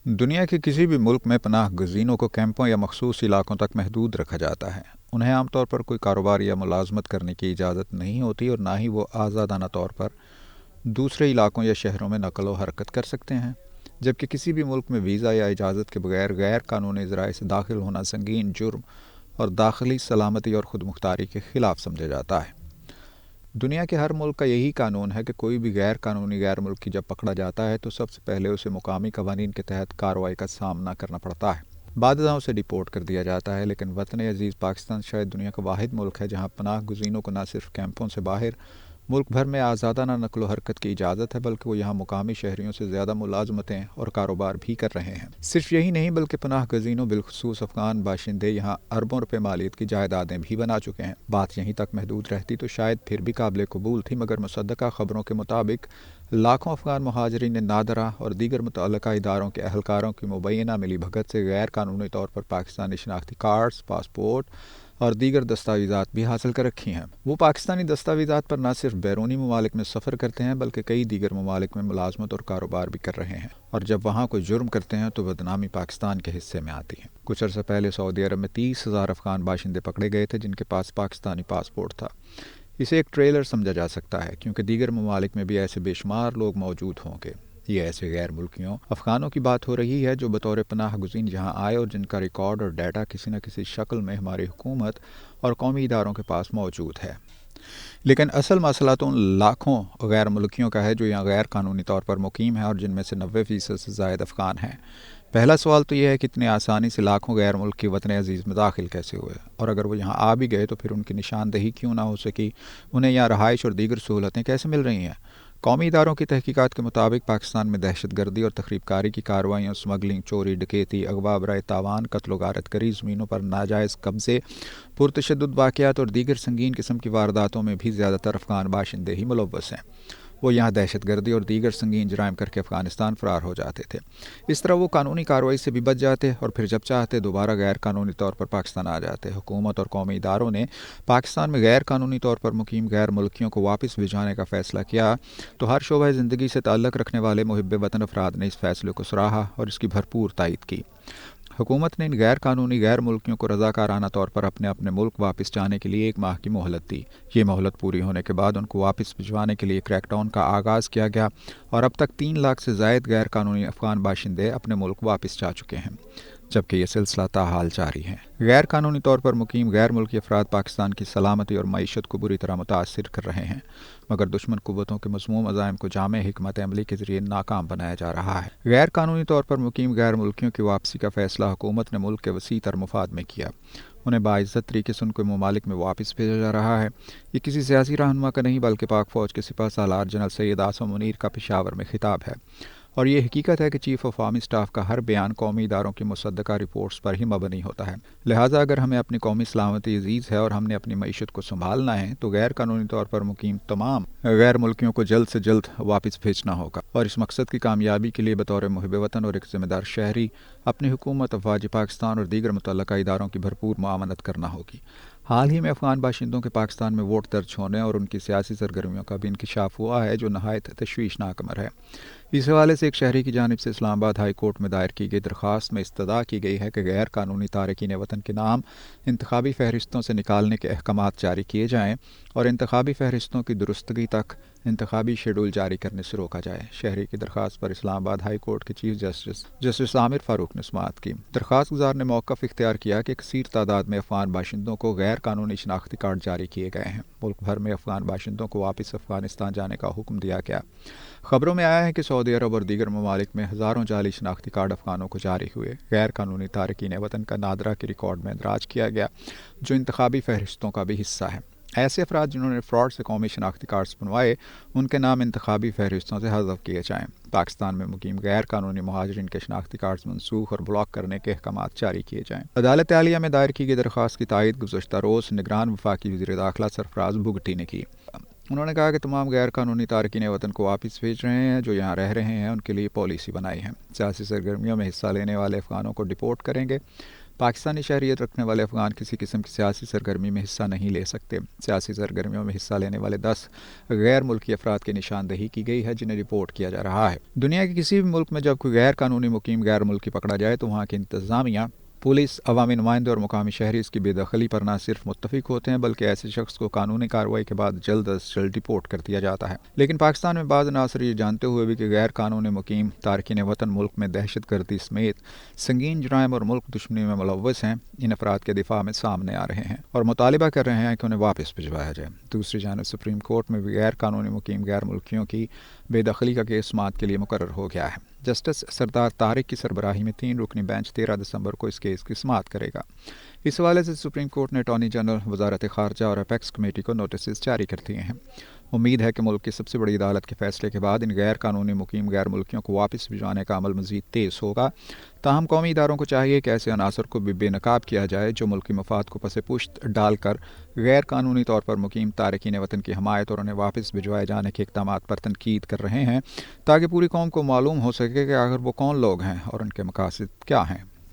دنیا کے کسی بھی ملک میں پناہ گزینوں کو کیمپوں یا مخصوص علاقوں تک محدود رکھا جاتا ہے۔ انہیں عام طور پر کوئی کاروبار یا ملازمت کرنے کی اجازت نہیں ہوتی اور نہ ہی وہ آزادانہ طور پر دوسرے علاقوں یا شہروں میں نقل و حرکت کر سکتے ہیں، جبکہ کسی بھی ملک میں ویزا یا اجازت کے بغیر غیر قانونی ذرائع سے داخل ہونا سنگین جرم اور داخلی سلامتی اور خود مختاری کے خلاف سمجھا جاتا ہے۔ دنیا کے ہر ملک کا یہی قانون ہے کہ کوئی بھی غیر قانونی غیر ملکی جب پکڑا جاتا ہے تو سب سے پہلے اسے مقامی قوانین کے تحت کارروائی کا سامنا کرنا پڑتا ہے۔ بعد ازاں اسے ڈیپورٹ کر دیا جاتا ہے، لیکن وطن عزیز پاکستان شاید دنیا کا واحد ملک ہے جہاں پناہ گزینوں کو نہ صرف کیمپوں سے باہر ملک بھر میں آزادانہ نقل و حرکت کی اجازت ہے، بلکہ وہ یہاں مقامی شہریوں سے زیادہ ملازمتیں اور کاروبار بھی کر رہے ہیں۔ صرف یہی نہیں بلکہ پناہ گزینوں بالخصوص افغان باشندے یہاں اربوں روپے مالیت کی جائیدادیں بھی بنا چکے ہیں۔ بات یہیں تک محدود رہتی تو شاید پھر بھی قابل قبول تھی، مگر مصدقہ خبروں کے مطابق لاکھوں افغان مہاجرین نادرہ اور دیگر متعلقہ اداروں کے اہلکاروں کی مبینہ ملی بھگت سے غیر قانونی طور پر پاکستانی شناختی کارڈز، پاسپورٹ اور دیگر دستاویزات بھی حاصل کر رکھی ہیں۔ وہ پاکستانی دستاویزات پر نہ صرف بیرونی ممالک میں سفر کرتے ہیں بلکہ کئی دیگر ممالک میں ملازمت اور کاروبار بھی کر رہے ہیں، اور جب وہاں کوئی جرم کرتے ہیں تو بدنامی پاکستان کے حصے میں آتی ہے۔ کچھ عرصہ پہلے سعودی عرب میں 30,000 افغان باشندے پکڑے گئے تھے جن کے پاس پاکستانی پاسپورٹ تھا۔ اسے ایک ٹریلر سمجھا جا سکتا ہے کیونکہ دیگر ممالک میں بھی ایسے بے شمار لوگ موجود ہوں گے۔ یہ ایسے غیر ملکیوں افغانوں کی بات ہو رہی ہے جو بطور پناہ گزین یہاں آئے اور جن کا ریکارڈ اور ڈیٹا کسی نہ کسی شکل میں ہماری حکومت اور قومی اداروں کے پاس موجود ہے۔ لیکن اصل مسئلہ تو ان لاکھوں غیر ملکیوں کا ہے جو یہاں غیر قانونی طور پر مقیم ہیں اور جن میں سے 90% سے زائد افغان ہیں۔ پہلا سوال تو یہ ہے کہ اتنے آسانی سے لاکھوں غیر ملکی وطن عزیز میں داخل کیسے ہوئے، اور اگر وہ یہاں آ بھی گئے تو پھر ان کی نشاندہی کیوں نہ ہو سکی، انہیں یہاں رہائش اور دیگر سہولتیں کیسے مل رہی ہیں؟ قومی اداروں کی تحقیقات کے مطابق پاکستان میں دہشت گردی اور تخریب کاری کی کارروائیوں، اسمگلنگ، چوری، ڈکیتی، اغوا برائے تاوان، قتل و غارت گری، زمینوں پر ناجائز قبضے، پرتشدد واقعات اور دیگر سنگین قسم کی وارداتوں میں بھی زیادہ تر افغان باشندے ہی ملوث ہیں۔ وہ یہاں دہشت گردی اور دیگر سنگین جرائم کر کے افغانستان فرار ہو جاتے تھے۔ اس طرح وہ قانونی کارروائی سے بھی بچ جاتے اور پھر جب چاہتے دوبارہ غیر قانونی طور پر پاکستان آ جاتے۔ حکومت اور قومی اداروں نے پاکستان میں غیر قانونی طور پر مقیم غیر ملکیوں کو واپس بھجوانے کا فیصلہ کیا تو ہر شعبہ زندگی سے تعلق رکھنے والے محب وطن افراد نے اس فیصلے کو سراہا اور اس کی بھرپور تائید کی۔ حکومت نے ان غیر قانونی غیر ملکیوں کو رضاکارانہ طور پر اپنے اپنے ملک واپس جانے کے لیے 1 ماہ کی مہلت دی۔ یہ مہلت پوری ہونے کے بعد ان کو واپس بھجوانے کے لیے کریک ڈاؤن کا آغاز کیا گیا اور اب تک 3 لاکھ سے زائد غیر قانونی افغان باشندے اپنے ملک واپس جا چکے ہیں، جبکہ یہ سلسلہ تاحال جاری ہے۔ غیر قانونی طور پر مقیم غیر ملکی افراد پاکستان کی سلامتی اور معیشت کو بری طرح متاثر کر رہے ہیں، مگر دشمن قوتوں کے مذموم عزائم کو جامع حکمت عملی کے ذریعے ناکام بنایا جا رہا ہے۔ غیر قانونی طور پر مقیم غیر ملکیوں کی واپسی کا فیصلہ حکومت نے ملک کے وسیع تر مفاد میں کیا۔ انہیں باعزت طریقے سے ان کے ممالک میں واپس بھیجا جا رہا ہے۔ یہ کسی سیاسی رہنما کا نہیں بلکہ پاک فوج کے سپہ سالار جنرل سید عاصم منیر کا پشاور میں خطاب ہے، اور یہ حقیقت ہے کہ چیف آف آرمی اسٹاف کا ہر بیان قومی اداروں کی مصدقہ رپورٹس پر ہی مبنی ہوتا ہے۔ لہٰذا اگر ہمیں اپنی قومی سلامتی عزیز ہے اور ہم نے اپنی معیشت کو سنبھالنا ہے تو غیر قانونی طور پر مقیم تمام غیر ملکیوں کو جلد سے جلد واپس بھیجنا ہوگا، اور اس مقصد کی کامیابی کے لیے بطور محب وطن اور ایک ذمہ دار شہری اپنی حکومت، افواج پاکستان اور دیگر متعلقہ اداروں کی بھرپور معاونت کرنا ہوگی۔ حال ہی میں افغان باشندوں کے پاکستان میں ووٹ درج ہونے اور ان کی سیاسی سرگرمیوں کا بھی انکشاف ہوا ہے جو نہایت تشویشناک امر ہے۔ اس حوالے سے ایک شہری کی جانب سے اسلام آباد ہائی کورٹ میں دائر کی گئی درخواست میں استدعا کی گئی ہے کہ غیر قانونی تارکین وطن کے نام انتخابی فہرستوں سے نکالنے کے احکامات جاری کیے جائیں اور انتخابی فہرستوں کی درستگی تک انتخابی شیڈول جاری کرنے سے روکا جائے۔ شہری کی درخواست پر اسلام آباد ہائی کورٹ کے چیف جسٹس عامر فاروق نے سماعت کی۔ درخواست گزار نے موقف اختیار کیا کہ کثیر تعداد میں افغان باشندوں کو غیر قانونی شناختی کارڈ جاری کیے گئے ہیں۔ ملک بھر میں افغان باشندوں کو واپس افغانستان جانے کا حکم دیا گیا۔ خبروں میں آیا ہے کہ سعودی عرب اور دیگر ممالک میں ہزاروں جعلی شناختی کارڈ افغانوں کو جاری ہوئے۔ غیر قانونی تارکین وطن کا نادرہ کے ریکارڈ میں اندراج کیا گیا جو انتخابی فہرستوں کا بھی حصہ ہے۔ ایسے افراد جنہوں نے فراڈ سے قومی شناختی کارڈز بنوائے ان کے نام انتخابی فہرستوں سے حذف کیے جائیں۔ پاکستان میں مقیم غیر قانونی مہاجرین کے شناختی کارڈز منسوخ اور بلاک کرنے کے احکامات جاری کیے جائیں۔ عدالت عالیہ میں دائر کی گئی درخواست کی تائید گزشتہ روز نگران وفاقی وزیر داخلہ سرفراز بگٹی نے کی۔ انہوں نے کہا کہ تمام غیر قانونی تارکین وطن کو واپس بھیج رہے ہیں جو یہاں رہ رہے ہیں، ان کے لیے پالیسی بنائی ہے۔ سیاسی سرگرمیوں میں حصہ لینے والے افغانوں کو ڈپورٹ کریں گے۔ پاکستانی شہریت رکھنے والے افغان کسی قسم کی سیاسی سرگرمی میں حصہ نہیں لے سکتے۔ سیاسی سرگرمیوں میں حصہ لینے والے 10 غیر ملکی افراد کی نشاندہی کی گئی ہے جنہیں رپورٹ کیا جا رہا ہے۔ دنیا کے کسی بھی ملک میں جب کوئی غیر قانونی مقیم غیر ملکی پکڑا جائے تو وہاں کی انتظامیہ، پولیس، عوامی نمائندے اور مقامی شہری اس کی بے دخلی پر نہ صرف متفق ہوتے ہیں بلکہ ایسے شخص کو قانونی کارروائی کے بعد جلد از جلد ڈپورٹ کر دیا جاتا ہے۔ لیکن پاکستان میں بعض عناصر یہ جانتے ہوئے بھی کہ غیر قانونی مقیم تارکین وطن ملک میں دہشت گردی سمیت سنگین جرائم اور ملک دشمنی میں ملوث ہیں، ان افراد کے دفاع میں سامنے آ رہے ہیں اور مطالبہ کر رہے ہیں کہ انہیں واپس بھجوایا جائے۔ دوسری جانب سپریم کورٹ میں بھی غیر قانونی مقیم غیر ملکیوں کی بے دخلی کا کیس سماعت کے لیے مقرر ہو گیا ہے۔ جسٹس سردار طارق کی سربراہی میں 3 رکنی بینچ 13 دسمبر کو اس کیس کی سماعت کرے گا۔ اس حوالے سے سپریم کورٹ نے اٹارنی جنرل، وزارت خارجہ اور اپیکس کمیٹی کو نوٹسز جاری کر دیے ہیں۔ امید ہے کہ ملک کی سب سے بڑی عدالت کے فیصلے کے بعد ان غیر قانونی مقیم غیر ملکیوں کو واپس بھجوانے کا عمل مزید تیز ہوگا۔ تاہم قومی اداروں کو چاہیے کہ ایسے عناصر کو بھی بے نقاب کیا جائے جو ملکی مفاد کو پس پشت ڈال کر غیر قانونی طور پر مقیم تارکین وطن کی حمایت اور انہیں واپس بھجوائے جانے کے اقدامات پر تنقید کر رہے ہیں، تاکہ پوری قوم کو معلوم ہو سکے کہ آخر وہ کون لوگ ہیں اور ان کے مقاصد کیا ہیں۔